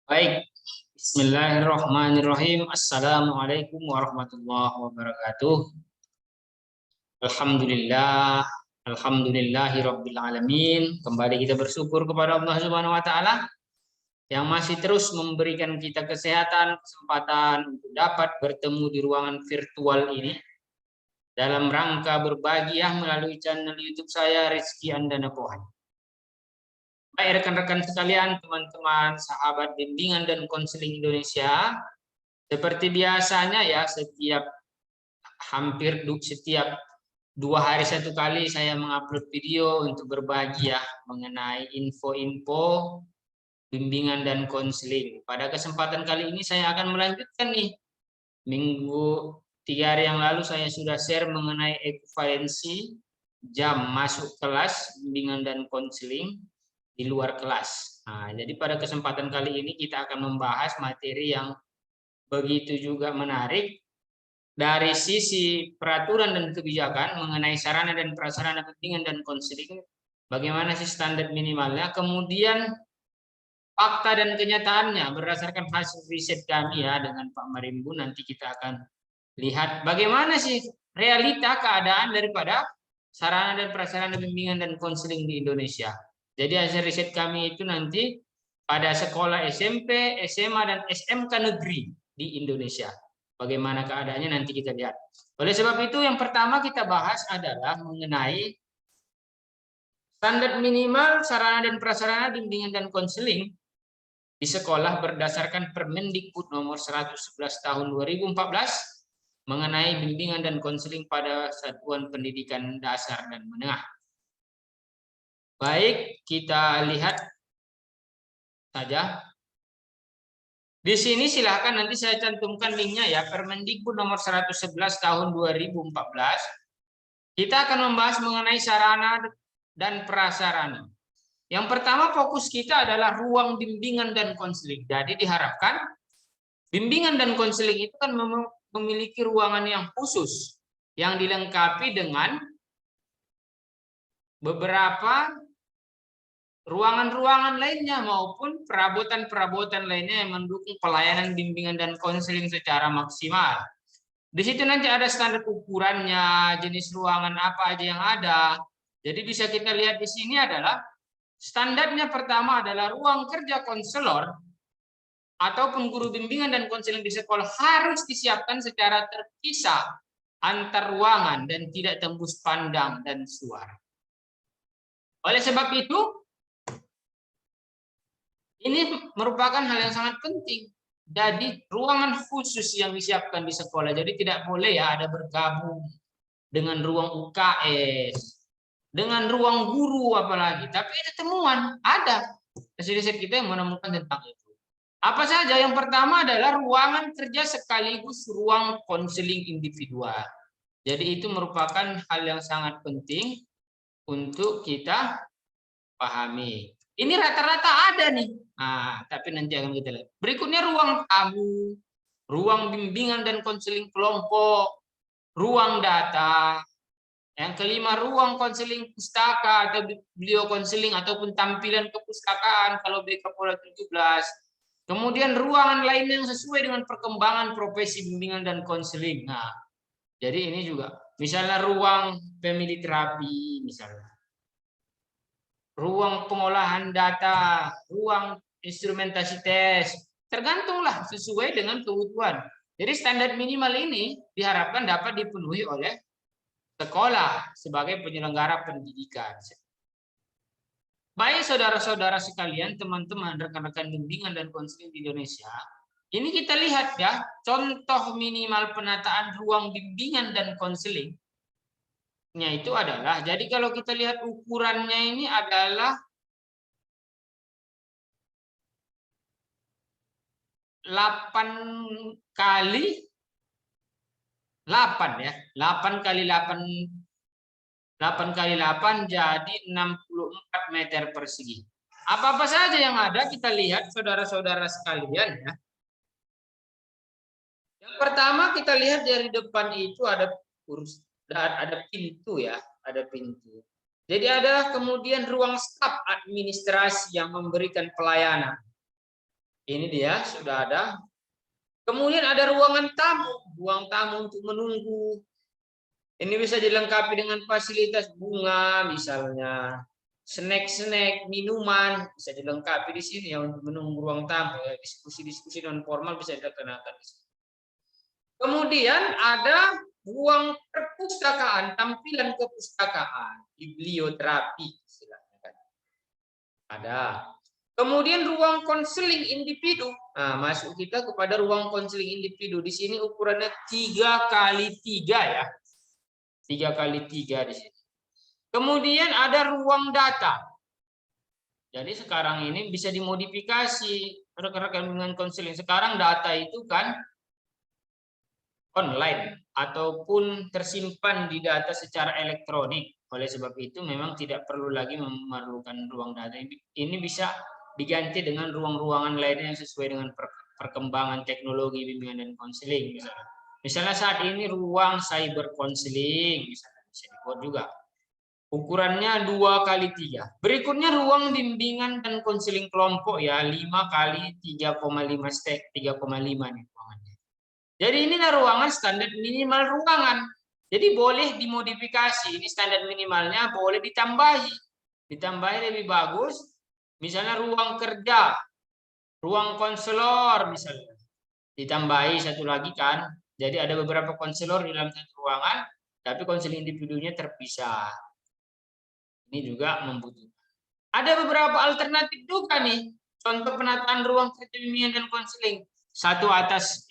Baik, Bismillahirrahmanirrahim. Assalamualaikum warahmatullahi wabarakatuh. Alhamdulillah, Alhamdulillahi Rabbil Alamin. Kembali kita bersyukur kepada Allah Subhanahu Wa Taala yang masih terus memberikan kita kesehatan, kesempatan untuk dapat bertemu di ruangan virtual ini dalam rangka berbagi melalui channel YouTube saya Rizky Andana Pohan. Baik rekan-rekan sekalian, teman-teman, sahabat bimbingan dan konseling Indonesia, seperti biasanya ya, setiap 2 hari 1 kali saya mengupload video untuk berbagi mengenai info-info bimbingan dan konseling. Pada kesempatan kali ini saya akan melanjutkan nih. 3 hari yang lalu saya sudah share mengenai ekuivalensi jam masuk kelas bimbingan dan konseling di luar kelas. Nah, jadi pada kesempatan kali ini kita akan membahas materi yang begitu juga menarik dari sisi peraturan dan kebijakan mengenai sarana dan prasarana bimbingan dan konseling. Bagaimana sih standar minimalnya? Kemudian fakta dan kenyataannya berdasarkan hasil riset kami dengan Pak Marimbu. Nanti kita akan lihat bagaimana sih realita keadaan daripada sarana dan prasarana bimbingan dan konseling di Indonesia. Jadi hasil riset kami itu nanti pada sekolah SMP, SMA, dan SMK negeri di Indonesia. Bagaimana keadaannya nanti kita lihat. Oleh sebab itu yang pertama kita bahas adalah mengenai standar minimal sarana dan prasarana bimbingan dan konseling di sekolah berdasarkan Permendikbud nomor 111 tahun 2014 mengenai bimbingan dan konseling pada satuan pendidikan dasar dan menengah. Baik, kita lihat saja. Di sini silahkan nanti saya cantumkan linknya ya, Permendikbud nomor 111 tahun 2014. Kita akan membahas mengenai sarana dan prasarana. Yang pertama fokus kita adalah ruang bimbingan dan konseling. Jadi diharapkan bimbingan dan konseling itu kan memiliki ruangan yang khusus yang dilengkapi dengan beberapa ruangan-ruangan lainnya maupun perabotan-perabotan lainnya yang mendukung pelayanan bimbingan dan konseling secara maksimal. Di situ nanti ada standar ukurannya, jenis ruangan apa aja yang ada. Jadi bisa kita lihat di sini adalah standarnya pertama adalah ruang kerja konselor ataupun guru bimbingan dan konseling di sekolah harus disiapkan secara terpisah antar ruangan dan tidak tembus pandang dan suara. Oleh sebab itu, ini merupakan hal yang sangat penting. Jadi ruangan khusus yang disiapkan di sekolah. Jadi tidak boleh ada bergabung dengan ruang UKS, dengan ruang guru apalagi. Tapi ada temuan, ada riset kita yang menemukan tentang itu. Apa saja? Yang pertama adalah ruangan kerja sekaligus ruang konseling individual. Jadi itu merupakan hal yang sangat penting untuk kita pahami. Ini rata-rata ada nih. Nah, tapi nanti akan kita lihat. Berikutnya ruang tamu, ruang bimbingan dan konseling kelompok, ruang data. Yang kelima, ruang konseling pustaka atau biblio konseling ataupun tampilan kepustakaan kalau BK Pola 17. Kemudian ruangan lain yang sesuai dengan perkembangan profesi bimbingan dan konseling. Nah, jadi ini juga misalnya ruang family terapi misalnya. Ruang pengolahan data, ruang instrumentasi tes, tergantunglah sesuai dengan kebutuhan. Jadi standar minimal ini diharapkan dapat dipenuhi oleh sekolah sebagai penyelenggara pendidikan. Baik saudara-saudara sekalian, teman-teman, rekan-rekan bimbingan dan konseling di Indonesia, ini kita lihat ya, contoh minimal penataan ruang bimbingan dan konseling itu adalah, jadi kalau kita lihat ukurannya ini adalah 8 kali 8 ya, 8 kali 8 kali 8 jadi 64 meter persegi. Apa-apa saja yang ada kita lihat saudara-saudara sekalian ya. Yang pertama kita lihat dari depan itu ada pintu ya, ada pintu. Jadi ada kemudian ruang staf administrasi yang memberikan pelayanan. Ini dia sudah ada. Kemudian ada ruangan tamu, ruang tamu untuk menunggu. Ini bisa dilengkapi dengan fasilitas bunga misalnya, snack-snack, minuman bisa dilengkapi di sini ya untuk menunggu ruang tamu. Ya, diskusi-diskusi non formal bisa dilaksanakan di sini. Kemudian ada ruang perpustakaan, tampilan kepustakaan, biblioterapi istilahnya kan. Ada. Kemudian ruang konseling individu. Nah, masuk kita kepada ruang konseling individu. Di sini ukurannya 3x3 ya. 3x3 di sini. Kemudian ada ruang data. Jadi sekarang ini bisa dimodifikasi rekan-rekan bimbingan konseling. Sekarang data itu kan online ataupun tersimpan di data secara elektronik. Oleh sebab itu memang tidak perlu lagi memerlukan ruang data. Ini bisa diganti dengan ruang-ruangan lainnya yang sesuai dengan perkembangan teknologi bimbingan dan konseling misalnya. Misalnya saat ini ruang cyber konseling misalnya bisa dibuat juga. Ukurannya 2x3. Berikutnya ruang bimbingan dan konseling kelompok ya 5x3,5 stack 3,5 nih ruangannya. Jadi inilah ruangan standar minimal ruangan. Jadi boleh dimodifikasi. Ini standar minimalnya boleh ditambahi. Ditambahi lebih bagus. Misalnya ruang kerja, ruang konselor misalnya. Ditambahi satu lagi kan. Jadi ada beberapa konselor di dalam satu ruangan, tapi konseling individunya terpisah. Ini juga membutuhkan. Ada beberapa alternatif juga nih. Contoh penataan ruang kerja bimbingan dan konseling. Satu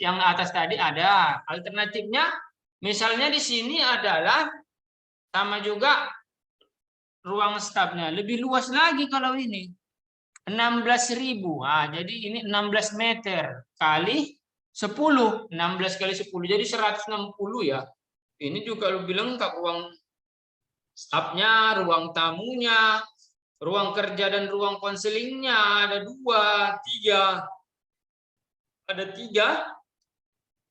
yang atas tadi ada. Alternatifnya misalnya di sini adalah sama juga ruang stafnya. Lebih luas lagi kalau ini. 16.000. Nah, jadi ini 16 meter kali 10. 16 kali 10. Jadi 160 ya. Ini juga lebih lengkap ruang stafnya, ruang tamunya, ruang kerja dan ruang konselingnya ada 2, 3. Ada 3.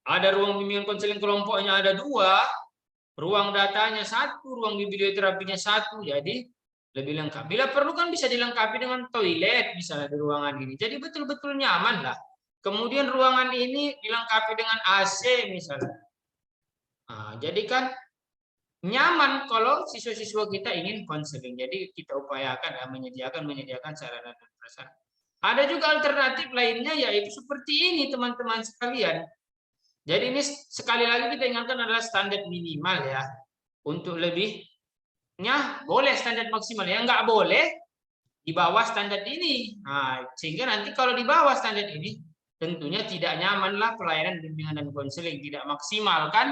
Ada ruang bimbingan konseling kelompoknya ada 2. Ruang datanya 1, ruang biblioterapinya 1. Jadi lebih lengkap. Bila perlu kan bisa dilengkapi dengan toilet misalnya di ruangan ini. Jadi betul-betul nyaman lah. Kemudian ruangan ini dilengkapi dengan AC misalnya. Nah, jadi kan nyaman kalau siswa-siswa kita ingin konseling. Jadi kita upayakan ya, menyediakan sarana dan prasarana. Ada juga alternatif lainnya yaitu seperti ini teman-teman sekalian. Jadi ini sekali lagi kita ingatkan adalah standar minimal ya. Untuk lebihnya boleh standar maksimal. Yang nggak boleh di bawah standar ini. Nah, sehingga nanti kalau di bawah standar ini tentunya tidak nyamanlah pelayanan bimbingan dan konseling, tidak maksimal kan.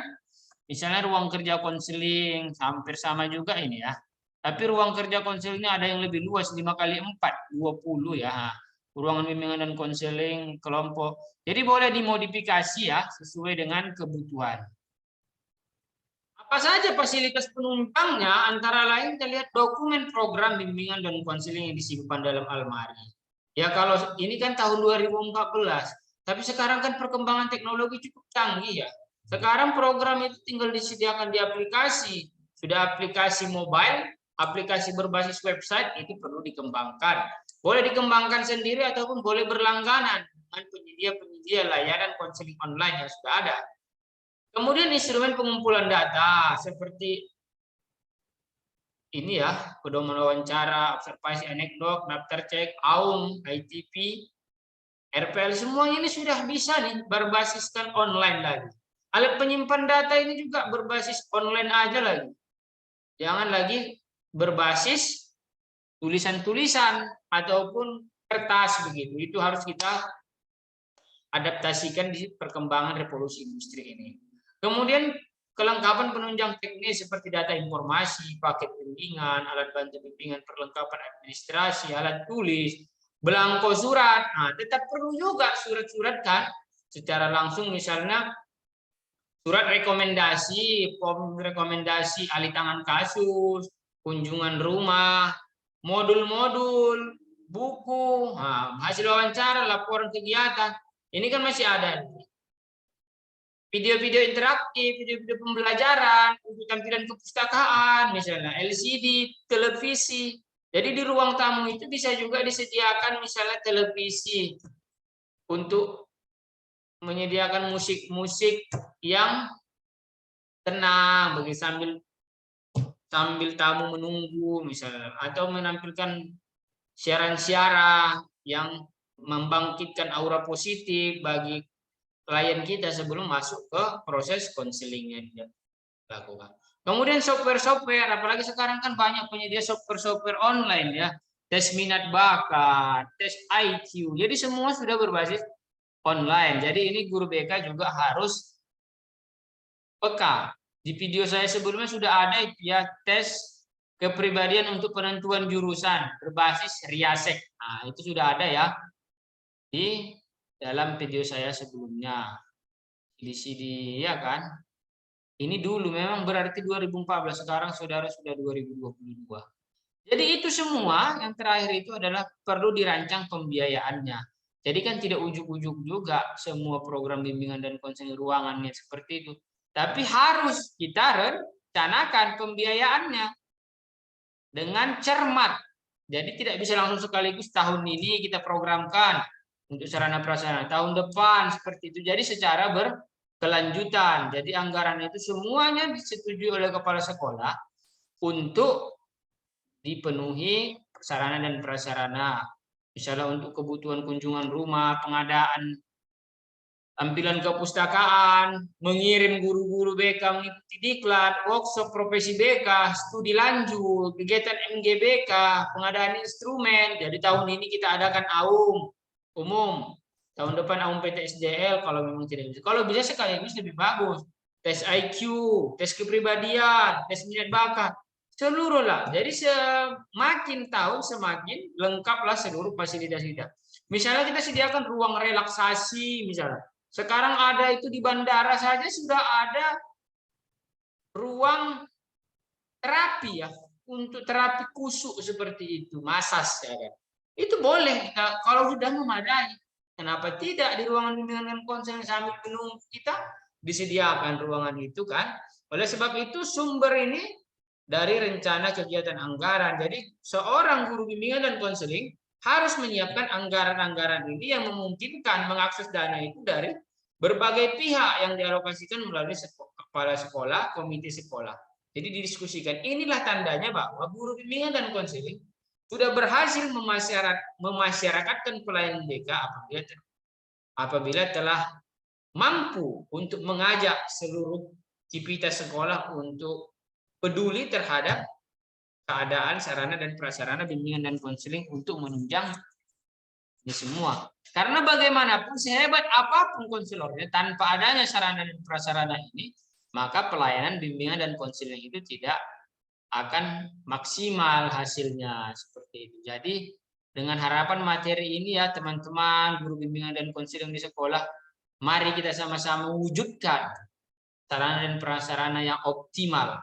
Misalnya ruang kerja konseling hampir sama juga ini ya. Tapi ruang kerja konselingnya ada yang lebih luas 5x4, 20 ya. Ruangan bimbingan dan konseling kelompok. Jadi boleh dimodifikasi ya sesuai dengan kebutuhan. Apa saja fasilitas penumpangnya? Antara lain kita lihat dokumen program bimbingan dan konseling yang disimpan dalam almari. Ya kalau ini kan tahun 2014, tapi sekarang kan perkembangan teknologi cukup canggih ya. Sekarang program itu tinggal disediakan di aplikasi. Sudah aplikasi mobile, aplikasi berbasis website itu perlu dikembangkan. Boleh dikembangkan sendiri ataupun boleh berlangganan dengan penyedia-penyedia layanan konseling online yang sudah ada. Kemudian instrumen pengumpulan data seperti ini ya, pedoman wawancara, observasi anekdot, daftar cek, AUM, ITP, RPL, semuanya ini sudah bisa nih berbasiskan online lagi. Alat penyimpan data ini juga berbasis online aja lagi. Jangan lagi berbasis tulisan-tulisan ataupun kertas begitu. Itu harus kita adaptasikan di perkembangan revolusi industri ini. Kemudian kelengkapan penunjang teknis seperti data informasi, paket bimbingan, alat bantu bimbingan, perlengkapan administrasi, alat tulis, belangko surat. Nah, tetap perlu juga surat-surat kan secara langsung misalnya surat rekomendasi, form rekomendasi alih tangan kasus, kunjungan rumah, modul-modul, buku, hasil wawancara, laporan kegiatan. Ini kan masih ada. Video-video interaktif, video-video pembelajaran, untuk tampilan kepustakaan, misalnya LCD, televisi. Jadi di ruang tamu itu bisa juga disediakan misalnya televisi. untuk menyediakan musik-musik yang tenang bagi sambil tamu menunggu misalnya, atau menampilkan siaran-siaran yang membangkitkan aura positif bagi klien kita sebelum masuk ke proses konseling yang dia lakukan. Kemudian software-software, apalagi sekarang kan banyak penyedia software-software online ya, tes minat bakat, tes IQ, jadi semua sudah berbasis online. Jadi ini guru BK juga harus peka. Di video saya sebelumnya sudah ada ya tes kepribadian untuk penentuan jurusan berbasis Riasek. Nah, itu sudah ada ya di dalam video saya sebelumnya. Di sini ya kan. Ini dulu memang berarti 2014, sekarang saudara sudah 2022. Jadi itu semua yang terakhir itu adalah perlu dirancang pembiayaannya. Jadi kan tidak ujuk-ujuk juga semua program bimbingan dan konseling ruangannya seperti itu. Tapi harus kita rencanakan pembiayaannya dengan cermat. Jadi tidak bisa langsung sekaligus tahun ini kita programkan untuk sarana prasarana, tahun depan seperti itu. Jadi secara berkelanjutan. Jadi anggaran itu semuanya disetujui oleh kepala sekolah untuk dipenuhi sarana dan prasarana. Misalnya untuk kebutuhan kunjungan rumah, pengadaan tampilan kepustakaan, mengirim guru-guru BK mengikuti diklat, workshop profesi BK, studi lanjut, kegiatan MGBK, pengadaan instrumen. Jadi tahun ini kita adakan AUM umum, tahun depan AUM PTSDL kalau memang tidak bisa. Kalau bisa sekaligus lebih bagus. Tes IQ, tes kepribadian, tes minat bakat, seluruh lah. Jadi semakin tahun semakin lengkaplah seluruh fasilitas kita. Misalnya kita sediakan ruang relaksasi misalnya. Sekarang ada itu di bandara saja sudah ada ruang terapi ya, untuk terapi kusuk seperti itu, masas ya kan. Itu boleh kalau sudah memadai. Kenapa tidak di ruangan bimbingan dan konseling sambil menunggu kita disediakan ruangan itu kan? Oleh sebab itu sumber ini dari rencana kegiatan anggaran. Jadi seorang guru bimbingan dan konseling harus menyiapkan anggaran-anggaran ini yang memungkinkan mengakses dana itu dari berbagai pihak yang dialokasikan melalui kepala sekolah, komite sekolah. Jadi didiskusikan. Inilah tandanya bahwa guru bimbingan dan konseling sudah berhasil memasyarakatkan pelayanan BK apabila telah mampu untuk mengajak seluruh civitas sekolah untuk peduli terhadap keadaan sarana dan prasarana bimbingan dan konseling untuk menunjang ini semua. Karena bagaimanapun sehebat apapun konselornya, tanpa adanya sarana dan prasarana ini, maka pelayanan bimbingan dan konseling itu tidak akan maksimal hasilnya seperti itu. Jadi dengan harapan materi ini ya teman-teman guru bimbingan dan konseling di sekolah, mari kita sama-sama wujudkan sarana dan prasarana yang optimal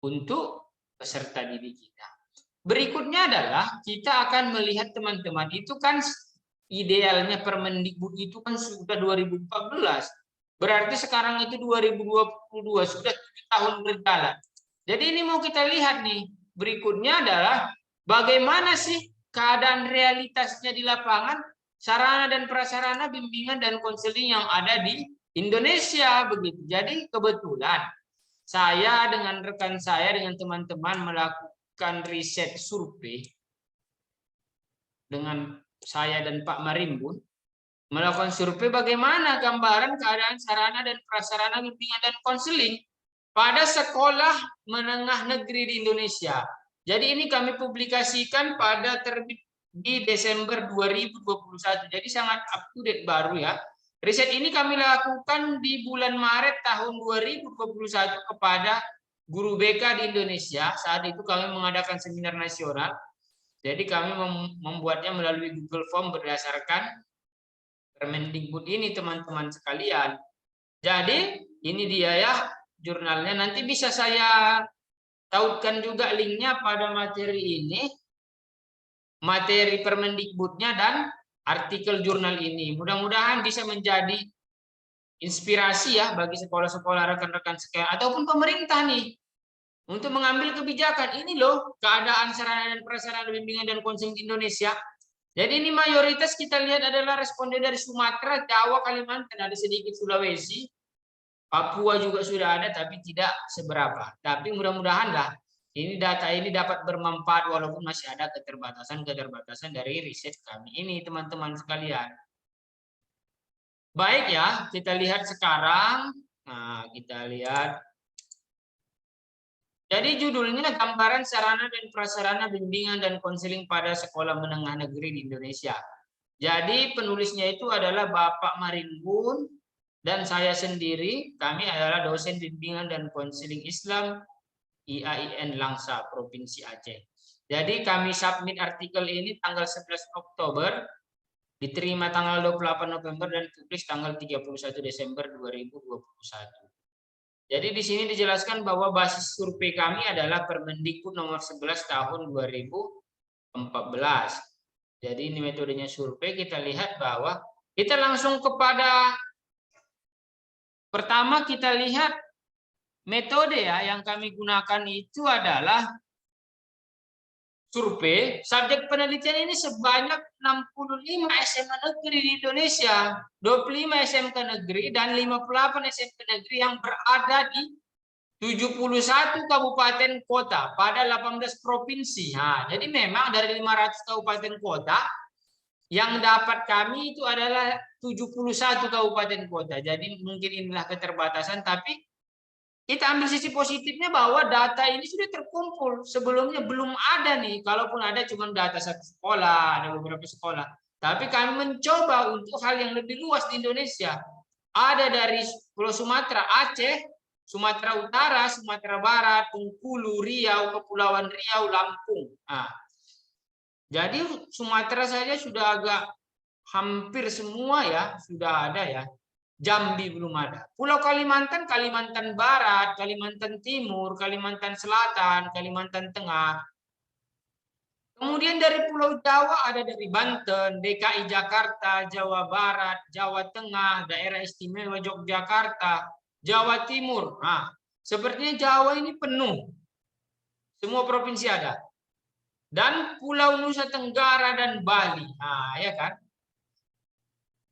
untuk peserta didik kita. Berikutnya adalah kita akan melihat teman-teman itu kan idealnya Permendikbud itu kan sudah 2014. Berarti sekarang itu 2022, sudah 7 tahun berjalan. Jadi ini mau kita lihat nih. Berikutnya adalah bagaimana sih keadaan realitasnya di lapangan sarana dan prasarana bimbingan dan konseling yang ada di Indonesia begitu. Jadi kebetulan saya dengan rekan saya dengan teman-teman melakukan riset survei dengan saya dan Pak Marimbun, melakukan survei bagaimana gambaran keadaan sarana dan prasarana bimbingan dan konseling pada sekolah menengah negeri di Indonesia. Jadi ini kami publikasikan pada terbit di Desember 2021. Jadi sangat up to date baru ya. Riset ini kami lakukan di bulan Maret tahun 2021 kepada guru BK di Indonesia. Saat itu kami mengadakan seminar nasional. Jadi kami membuatnya melalui Google Form berdasarkan Permendikbud ini teman-teman sekalian. Jadi ini dia ya jurnalnya. Nanti bisa saya tautkan juga linknya pada materi ini. Materi Permendikbudnya dan artikel jurnal ini. Mudah-mudahan bisa menjadi inspirasi ya bagi sekolah-sekolah rekan-rekan sekalian ataupun pemerintah nih untuk mengambil kebijakan. Ini loh keadaan sarana dan prasarana bimbingan dan konseling di Indonesia. Jadi ini mayoritas kita lihat adalah responden dari Sumatera, Jawa, Kalimantan, ada sedikit Sulawesi, Papua juga sudah ada, tapi tidak seberapa. Tapi mudah-mudahan lah ini data ini dapat bermanfaat walaupun masih ada keterbatasan dari riset kami ini, teman-teman sekalian. Baik ya, kita lihat sekarang. Nah, kita lihat. Jadi judulnya gambaran sarana dan prasarana bimbingan dan konseling pada sekolah menengah negeri di Indonesia. Jadi penulisnya itu adalah Bapak Marimbun dan saya sendiri. Kami adalah dosen bimbingan dan konseling Islam IAIN Langsa, Provinsi Aceh. Jadi kami submit artikel ini tanggal 11 Oktober, diterima tanggal 28 November dan publis tanggal 31 Desember 2021. Jadi di sini dijelaskan bahwa basis survei kami adalah Permendikbud nomor 11 tahun 2014. Jadi ini metodenya survei, kita lihat bahwa kita langsung kepada pertama kita lihat metode ya yang kami gunakan itu adalah survei. Subjek penelitian ini sebanyak 65 SMA negeri di Indonesia, 25 SMK negeri dan 58 SMK negeri yang berada di 71 kabupaten kota pada 18 provinsi. Nah, jadi memang dari 500 kabupaten kota yang dapat kami itu adalah 71 kabupaten kota. Jadi mungkin inilah keterbatasan, tapi kita ambil sisi positifnya bahwa data ini sudah terkumpul. Sebelumnya belum ada nih, kalaupun ada cuma data satu sekolah, ada beberapa sekolah. Tapi kami mencoba untuk hal yang lebih luas di Indonesia. Ada dari Pulau Sumatera, Aceh, Sumatera Utara, Sumatera Barat, Bengkulu, Riau, Kepulauan Riau, Lampung. Nah, jadi Sumatera saja sudah agak hampir semua ya, sudah ada ya. Jambi belum ada. Pulau Kalimantan, Kalimantan Barat, Kalimantan Timur, Kalimantan Selatan, Kalimantan Tengah. Kemudian dari Pulau Jawa ada dari Banten, DKI Jakarta, Jawa Barat, Jawa Tengah, Daerah Istimewa Yogyakarta, Jawa Timur. Nah, sepertinya Jawa ini penuh. Semua provinsi ada. Dan Pulau Nusa Tenggara dan Bali. Nah, ya kan?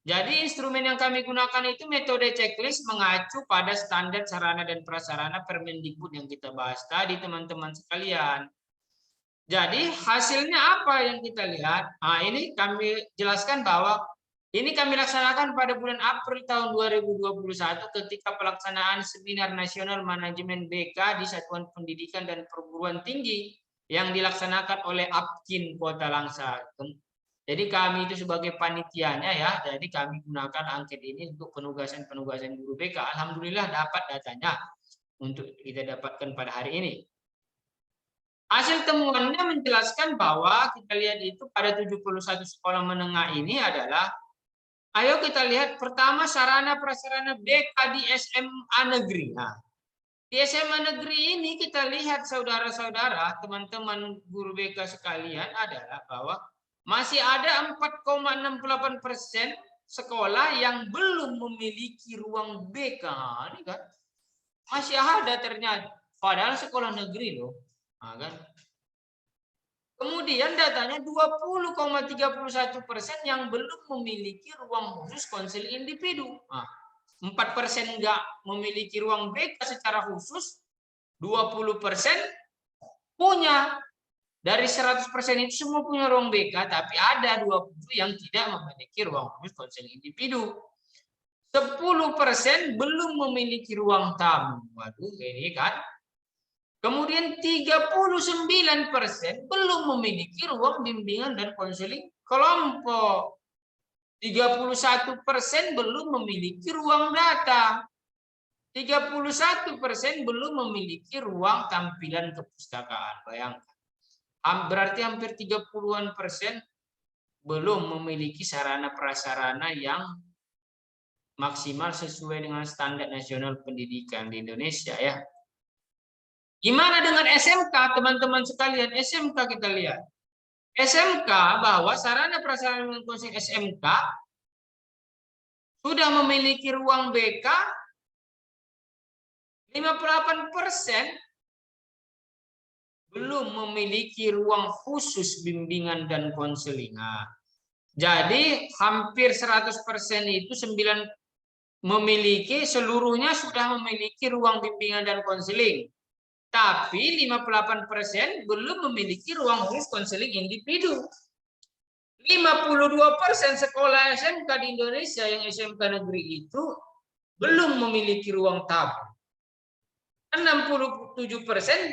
Jadi instrumen yang kami gunakan itu metode checklist mengacu pada standar sarana dan prasarana Permendikbud yang kita bahas tadi, teman-teman sekalian. Jadi hasilnya apa yang kita lihat? Nah, ini kami jelaskan bahwa ini kami laksanakan pada bulan April tahun 2021 ketika pelaksanaan Seminar Nasional Manajemen BK di Satuan Pendidikan dan Perguruan Tinggi yang dilaksanakan oleh APKIN Kota Langsa. Jadi kami itu sebagai panitianya ya, jadi kami gunakan angket ini untuk penugasan-penugasan guru BK. Alhamdulillah dapat datanya untuk kita dapatkan pada hari ini. Hasil temuannya menjelaskan bahwa kita lihat itu pada 71 sekolah menengah ini adalah, ayo kita lihat pertama sarana prasarana BK di SMA negeri. Nah, di SMA negeri ini kita lihat saudara-saudara, teman-teman guru BK sekalian adalah bahwa masih ada 4,68% sekolah yang belum memiliki ruang BK. Ini kan masih ada ternyata. Padahal sekolah negeri loh. Nah, kan? Kemudian datanya 20,31% yang belum memiliki ruang khusus konseling individu. Nah, 4% nggak memiliki ruang BK secara khusus, 20% punya. Dari 100% itu semua punya ruang BK, tapi ada 20 yang tidak memiliki ruang khusus konseling individu. 10% belum memiliki ruang tamu. Waduh, ini kan. Kemudian 39% belum memiliki ruang bimbingan dan konseling kelompok. 31% belum memiliki ruang data. 31% belum memiliki ruang tampilan kepustakaan. Bayangkan. Berarti hampir 30-an% belum memiliki sarana prasarana yang maksimal sesuai dengan standar nasional pendidikan di Indonesia ya. Gimana dengan SMK, teman-teman sekalian? SMK kita lihat. SMK bahwa sarana prasarana konseling SMK sudah memiliki ruang BK 58% belum memiliki ruang khusus bimbingan dan konseling. Nah, Jadi hampir 100% itu seluruhnya sudah memiliki ruang bimbingan dan konseling. Tapi 58% belum memiliki ruang khusus konseling individu. 52% sekolah SMK di Indonesia yang SMK negeri itu belum memiliki ruang tamu. 67%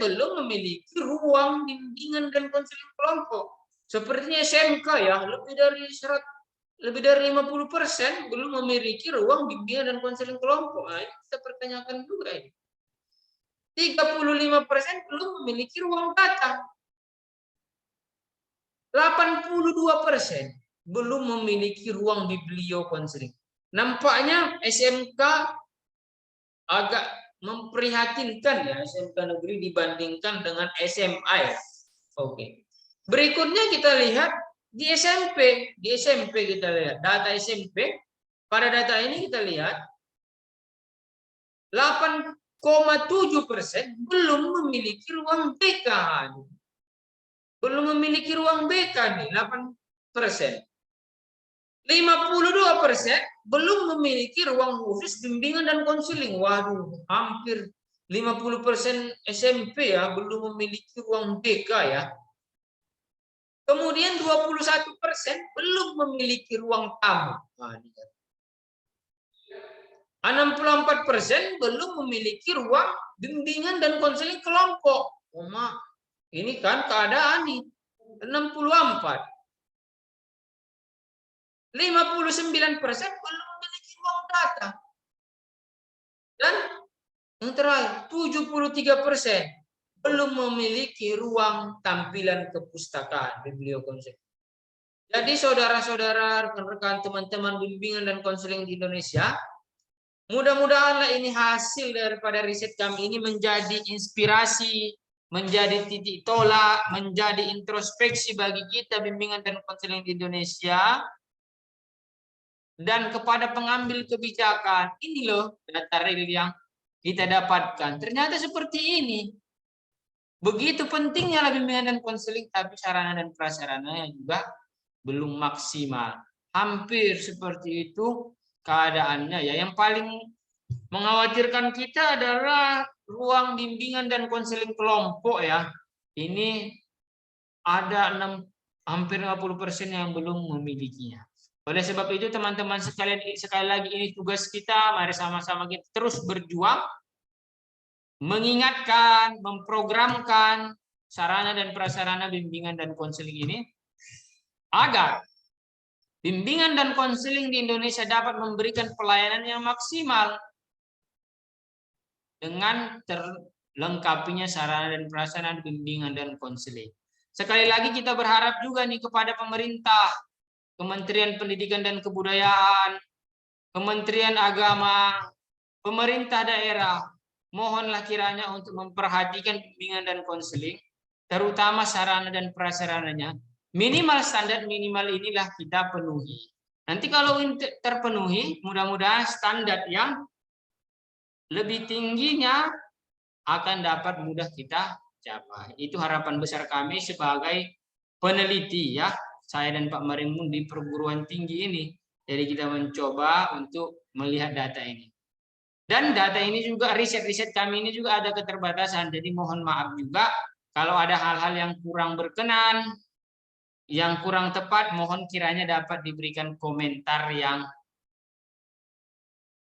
belum memiliki ruang bimbingan dan konseling kelompok. Sepertinya SMK ya, lebih dari 50% belum memiliki ruang bimbingan dan konseling kelompok. Nah, ini kita pertanyakan juga ini. 35% belum memiliki ruang data. 82% belum memiliki ruang biblio konseling. Nampaknya SMK agak memprihatinkan ya, SMK negeri dibandingkan dengan SMA ya. Oke. Berikutnya kita lihat di SMP. Di SMP kita lihat data SMP. Pada data ini kita lihat 8,7% belum memiliki ruang BK. Belum memiliki ruang BK nih, 8%. 52% belum memiliki ruang khusus bimbingan dan konseling. Waduh, hampir 50% SMP ya belum memiliki ruang BK ya. Kemudian 21% belum memiliki ruang tamu. 64% belum memiliki ruang bimbingan dan konseling kelompok. Ini kan keadaan nih. 64. 59% belum memiliki ruang data. Dan yang terakhir, 73% belum memiliki ruang tampilan kepustakaan, bibliokonseling. Jadi saudara-saudara, rekan-rekan, teman-teman bimbingan dan konseling di Indonesia, mudah-mudahanlah ini hasil daripada riset kami ini menjadi inspirasi, menjadi titik tolak, menjadi introspeksi bagi kita bimbingan dan konseling di Indonesia. Dan kepada pengambil kebijakan, ini loh data real yang kita dapatkan. Ternyata seperti ini. Begitu pentingnya bimbingan dan konseling, tapi sarana dan prasarananya juga belum maksimal. Hampir seperti itu keadaannya ya. Yang paling mengkhawatirkan kita adalah ruang bimbingan dan konseling kelompok ya. Ini ada hampir 50% yang belum memilikinya. Oleh sebab itu teman-teman sekalian, sekali lagi ini tugas kita, mari sama-sama kita terus berjuang mengingatkan, memprogramkan sarana dan prasarana bimbingan dan konseling ini agar bimbingan dan konseling di Indonesia dapat memberikan pelayanan yang maksimal dengan terlengkapinya sarana dan prasarana bimbingan dan konseling. Sekali lagi kita berharap juga nih kepada pemerintah, Kementerian Pendidikan dan Kebudayaan, Kementerian Agama, pemerintah daerah, mohonlah kiranya untuk memperhatikan bimbingan dan konseling, terutama sarana dan prasarananya. Minimal standar minimal inilah kita penuhi. Nanti kalau terpenuhi, mudah-mudahan standar yang lebih tingginya akan dapat mudah kita capai. Itu harapan besar kami sebagai peneliti ya. Saya dan Pak Marimun di perguruan tinggi ini. Jadi kita mencoba untuk melihat data ini. Dan data ini juga, riset-riset kami ini juga ada keterbatasan. Jadi mohon maaf juga kalau ada hal-hal yang kurang berkenan, yang kurang tepat, mohon kiranya dapat diberikan komentar yang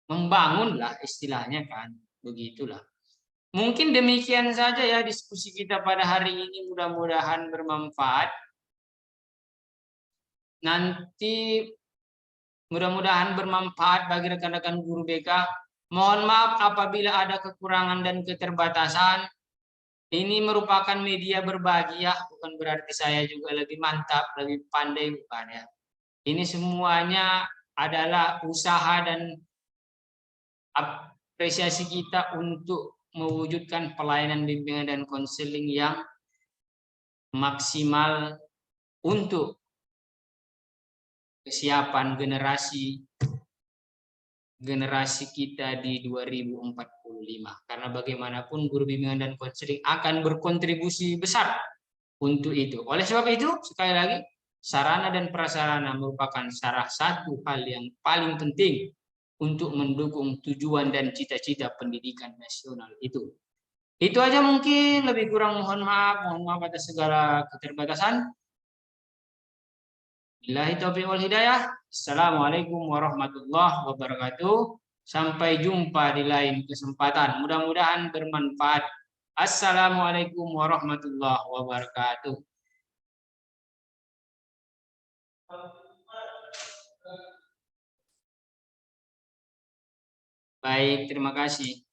membangun lah istilahnya kan. Begitulah. Mungkin demikian saja ya diskusi kita pada hari ini, mudah-mudahan bermanfaat. Nanti mudah-mudahan bermanfaat bagi rekan-rekan guru BK. Mohon maaf apabila ada kekurangan dan keterbatasan. Ini merupakan media berbagi ya, bukan berarti saya juga lebih mantap, lebih pandai, bukan ya. Ini semuanya adalah usaha dan apresiasi kita untuk mewujudkan pelayanan bimbingan dan konseling yang maksimal untuk kesiapan generasi kita di 2045. Karena bagaimanapun guru bimbingan dan konseling akan berkontribusi besar untuk itu. Oleh sebab itu, sekali lagi, sarana dan prasarana merupakan salah satu hal yang paling penting untuk mendukung tujuan dan cita-cita pendidikan nasional itu. Itu aja mungkin, lebih kurang mohon maaf atas segala keterbatasan. Billahi taufiq wal hidayah. Assalamualaikum warahmatullahi wabarakatuh. Sampai jumpa di lain kesempatan. Mudah-mudahan bermanfaat. Assalamualaikum warahmatullahi wabarakatuh. Baik, terima kasih.